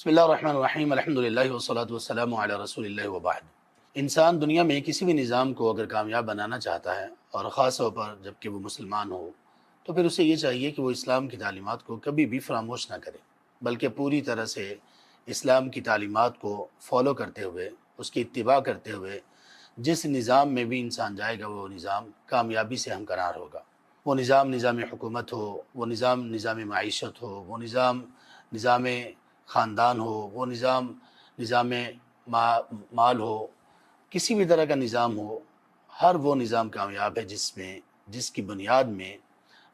بسم اللہ الرحمن الرحیم، الحمدللہ والصلاۃ والسلام علی رسول اللہ وبعد۔ انسان دنیا میں کسی بھی نظام کو اگر کامیاب بنانا چاہتا ہے، اور خاص طور پر جب کہ وہ مسلمان ہو، تو پھر اسے یہ چاہیے کہ وہ اسلام کی تعلیمات کو کبھی بھی فراموش نہ کرے، بلکہ پوری طرح سے اسلام کی تعلیمات کو فالو کرتے ہوئے، اس کی اتباع کرتے ہوئے جس نظام میں بھی انسان جائے گا وہ نظام کامیابی سے ہمکنار ہوگا۔ وہ نظام حکومت ہو، وہ نظام معیشت ہو، وہ نظام خاندان ہو، وہ نظام مال ہو، کسی بھی طرح کا نظام ہو، ہر وہ نظام کامیاب ہے جس کی بنیاد میں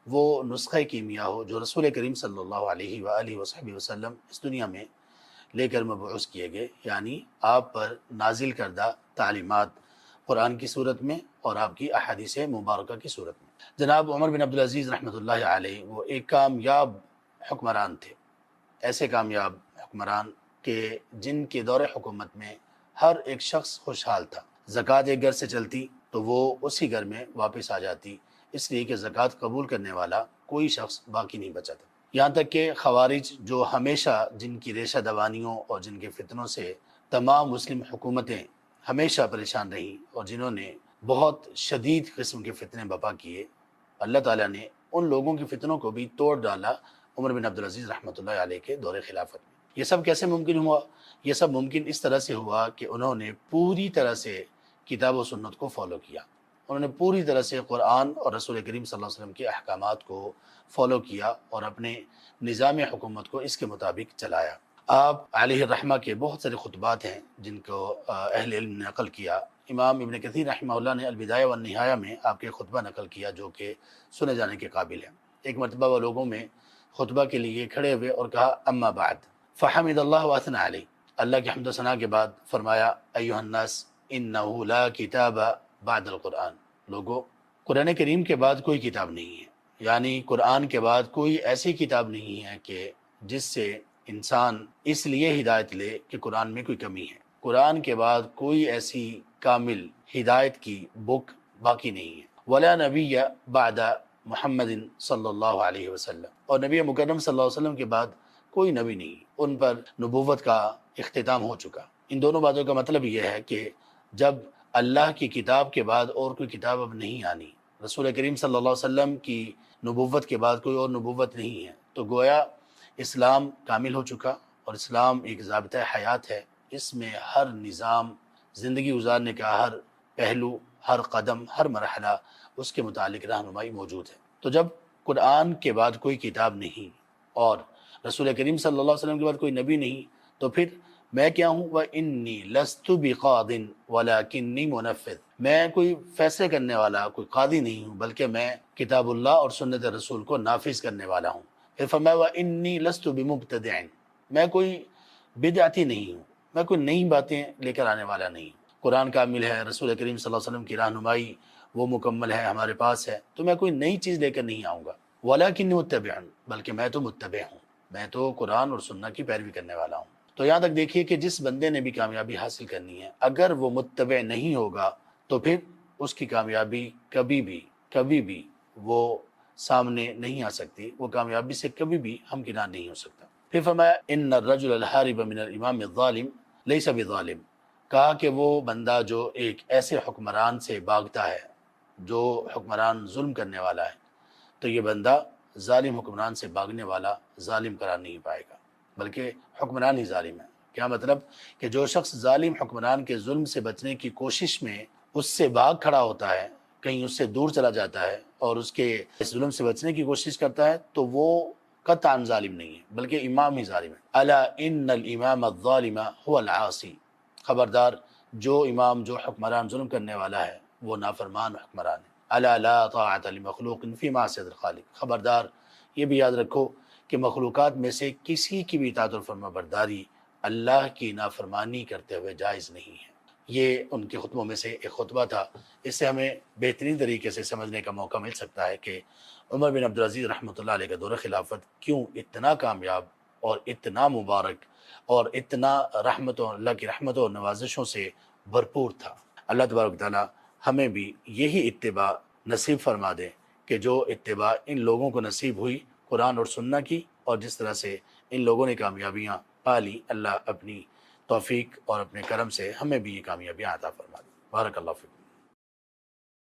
وہ نسخہ کیمیا ہو جو رسول کریم صلی اللہ علیہ وآلہ وصحبہ وسلم اس دنیا میں لے کر مبعوث کیے گئے، یعنی آپ پر نازل کردہ تعلیمات قرآن کی صورت میں اور آپ کی احادیث مبارکہ کی صورت میں۔ جناب عمر بن عبدالعزیز رحمۃ اللہ علیہ وہ ایک کامیاب حکمران تھے، ایسے کامیاب حکمران کہ جن کے دور حکومت میں ہر ایک شخص خوشحال تھا۔ زکوٰۃ ایک گھر سے چلتی تو وہ اسی گھر میں واپس آ جاتی، اس لیے کہ زکوٰۃ قبول کرنے والا کوئی شخص باقی نہیں بچا تھا۔ یہاں تک کہ خوارج جو ہمیشہ جن کی ریشہ دوانیوں اور جن کے فتنوں سے تمام مسلم حکومتیں ہمیشہ پریشان رہیں اور جنہوں نے بہت شدید قسم کے فتنے بپا کیے، اللہ تعالیٰ نے ان لوگوں کے فتنوں کو بھی توڑ ڈالا عمر بن عبدالعزیز رحمۃ اللہ علیہ کے دور خلافت میں۔ یہ سب کیسے ممکن ہوا؟ یہ سب ممکن اس طرح سے ہوا کہ انہوں نے پوری طرح سے کتاب و سنت کو فالو کیا، انہوں نے پوری طرح سے قرآن اور رسول کریم صلی اللہ علیہ وسلم کے احکامات کو فالو کیا اور اپنے نظام حکومت کو اس کے مطابق چلایا۔ آپ علیہ الرحمہ کے بہت سارے خطبات ہیں جن کو اہل علم نے نقل کیا۔ امام ابن کثیر رحمہ اللہ نے البدایہ والنہایہ میں آپ کے خطبہ نقل کیا جو کہ سنے جانے کے قابل ہے۔ ایک مرتبہ وہ لوگوں میں خطبہ کے لیے کھڑے ہوئے اور کہا اما بعد فحمد اللہ واثنى علیہ، اللہ کی حمد و ثنا کے بعد فرمایا ایھا الناس انہ لا کتاب بعد القرآن، لوگو قرآن کریم کے بعد کوئی کتاب نہیں ہے، یعنی قرآن کے بعد کوئی ایسی کتاب نہیں ہے کہ جس سے انسان اس لیے ہدایت لے کہ قرآن میں کوئی کمی ہے۔ قرآن کے بعد کوئی ایسی کامل ہدایت کی بک باقی نہیں ہے۔ ولا نبی بعد محمد صلی اللہ علیہ وسلم، اور نبی مکرم صلی اللہ علیہ وسلم کے بعد کوئی نبی نہیں، ان پر نبوت کا اختتام ہو چکا۔ ان دونوں باتوں کا مطلب یہ ہے کہ جب اللہ کی کتاب کے بعد اور کوئی کتاب اب نہیں آنی، رسول کریم صلی اللہ علیہ وسلم کی نبوت کے بعد کوئی اور نبوت نہیں ہے، تو گویا اسلام کامل ہو چکا، اور اسلام ایک ضابطہ حیات ہے۔ اس میں ہر نظام، زندگی گزارنے کا ہر پہلو، ہر قدم، ہر مرحلہ اس کے متعلق رہنمائی موجود ہے۔ تو جب قرآن کے بعد کوئی کتاب نہیں اور رسول کریم صلی اللہ علیہ وسلم کے بعد کوئی نبی نہیں، تو پھر میں کیا ہوں؟ وَإِنِّي لَسْتُ بِقَاضٍ وَلَكِنِّي مُنَفِّذٌ، میں کوئی فیصلے کرنے والا، کوئی قاضی نہیں ہوں، بلکہ میں کتاب اللہ اور سنت رسول کو نافذ کرنے والا ہوں۔ پھر فرمایا وَإِنِّي لَسْتُ بِمُبْتَدِعٍ، میں کوئی بدعتی نہیں ہوں، میں کوئی نئی باتیں لے کر آنے والا نہیں ہوں۔ قرآن کامل ہے، رسول کریم صلی اللہ علیہ وسلم کی رہنمائی وہ مکمل ہے، ہمارے پاس ہے، تو میں کوئی نئی چیز لے کر نہیں آؤں گا۔ وَلَكِنِّي مُتَّبِعٌ، بلکہ میں تو متبع ہوں، میں تو قرآن اور سنت کی پیروی کرنے والا ہوں۔ تو یہاں تک دیکھیے کہ جس بندے نے بھی کامیابی حاصل کرنی ہے، اگر وہ متبع نہیں ہوگا تو پھر اس کی کامیابی کبھی بھی وہ سامنے نہیں آ سکتی، وہ کامیابی سے کبھی بھی ہمکنار نہیں ہو سکتا۔ پھر فرمایا ان الرجل الحارب من الامام الظالم لیس بظالم، کہا کہ وہ بندہ جو ایک ایسے حکمران سے بھاگتا ہے جو حکمران ظلم کرنے والا ہے، تو یہ بندہ ظالم حکمران سے بھاگنے والا ظالم قرار نہیں پائے گا، بلکہ حکمران ہی ظالم ہے۔ کیا مطلب؟ کہ جو شخص ظالم حکمران کے ظلم سے بچنے کی کوشش میں اس سے بھاگ کھڑا ہوتا ہے، کہیں اس سے دور چلا جاتا ہے اور اس کے اس ظلم سے بچنے کی کوشش کرتا ہے، تو وہ قطعاً ظالم نہیں ہے، بلکہ امام ہی ظالم ہے۔ الا ان الامام الظالم هو العاصی، خبردار جو امام، جو حکمران ظلم کرنے والا ہے وہ نافرمان حکمران ہے۔ الا لا طاعۃ لمخلوق فی معصیۃ الخالق، خبردار یہ بھی یاد رکھو کہ مخلوقات میں سے کسی کی بھی اطاعت اور فرما برداری اللہ کی نافرمانی کرتے ہوئے جائز نہیں ہے۔ یہ ان کے خطبوں میں سے ایک خطبہ تھا۔ اس سے ہمیں بہترین طریقے سے سمجھنے کا موقع مل سکتا ہے کہ عمر بن عبدالعزیز رحمۃ اللہ علیہ کا دور خلافت کیوں اتنا کامیاب اور اتنا مبارک اور اتنا اللہ کی رحمتوں اور نوازشوں سے بھرپور تھا۔ اللہ تبارک تعالیٰ ہمیں بھی یہی اتباع نصیب فرما دے کہ جو اتباع ان لوگوں کو نصیب ہوئی قرآن اور سنت کی، اور جس طرح سے ان لوگوں نے کامیابیاں پا لی، اللہ اپنی توفیق اور اپنے کرم سے ہمیں بھی یہ کامیابیاں عطا فرما دے۔ بارک اللہ فیک۔